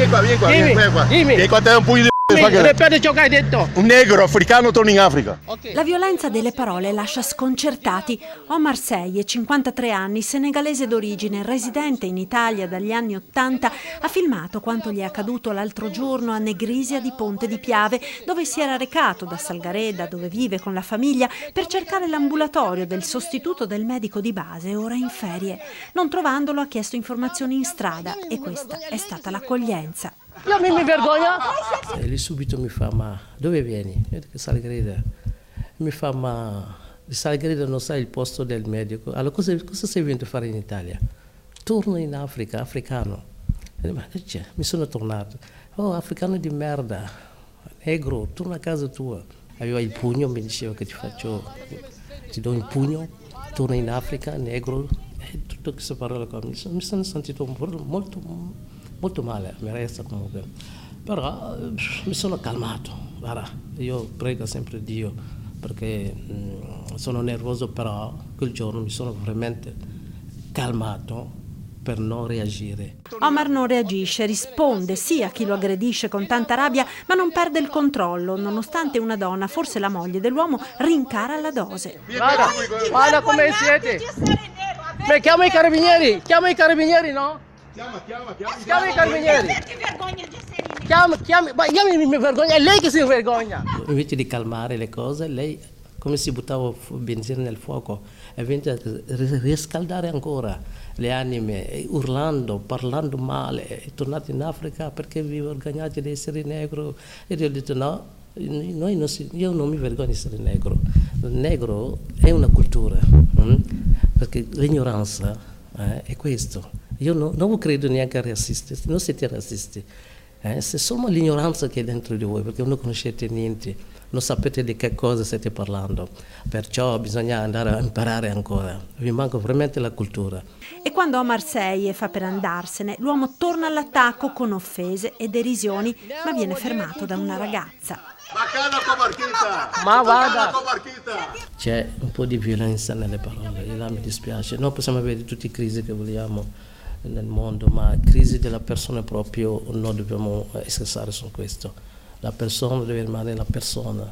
vieni qua. Dimmi. Che qua te un pugno di Ripeti ciò che hai detto. un negro africano torna in Africa. Okay. La violenza delle parole lascia sconcertati. Omar Seye, 53 anni, senegalese d'origine, residente in Italia dagli anni 80, ha filmato quanto gli è accaduto l'altro giorno a Negrisia di Ponte di Piave, dove si era recato da Salgareda, dove vive con la famiglia, per cercare l'ambulatorio del sostituto del medico di base, ora in ferie. Non trovandolo, ha chiesto informazioni in strada e questa è stata l'accoglienza. Io mi vergogno. E lì subito mi fa, ma dove vieni? Io dico Salgareda. Mi fa, ma di Salgareda non sai il posto del medico. Allora cosa sei venuto a fare in Italia? Torno in Africa, africano. Ma che c'è? Mi sono tornato. Oh, africano di merda, negro, torna a casa tua. Aveva il pugno, mi diceva che ti do il pugno, torna in Africa, negro. E tutte queste parole qua mi sono sentito molto male, mi resta comunque, però mi sono calmato. Guarda, io prego sempre Dio perché sono nervoso, però quel giorno mi sono veramente calmato per non reagire. Omar non reagisce, risponde sì a chi lo aggredisce con tanta rabbia, ma non perde il controllo, nonostante una donna, forse la moglie dell'uomo, rincara la dose. Guarda come siete. Ma chiama i carabinieri, no? Chiama i carabinieri. Perché vergogna di essere Chiami, ma io mi vergogno, è lei che si vergogna. Invece di calmare le cose, lei come si buttava benzina nel fuoco e venne a riscaldare ancora le anime, urlando, parlando male. È tornato in Africa perché vi vergognate di essere negro. E io ho detto no, io non mi vergogno di essere negro. Il negro è una cultura, perché l'ignoranza è questo. Io non credo neanche a razzisti, non siete razzisti. Se solo l'ignoranza che è dentro di voi, perché non conoscete niente, non sapete di che cosa state parlando, perciò bisogna andare a imparare ancora, vi manca veramente la cultura. E quando Omar Seye fa per andarsene, l'uomo torna all'attacco con offese e derisioni, ma viene fermato da una ragazza. Ma vada. C'è un po' di violenza nelle parole, e là mi dispiace. Noi possiamo avere tutte le crisi che vogliamo nel mondo, ma crisi della persona proprio non dobbiamo scherzare su questo. La persona deve rimanere la persona.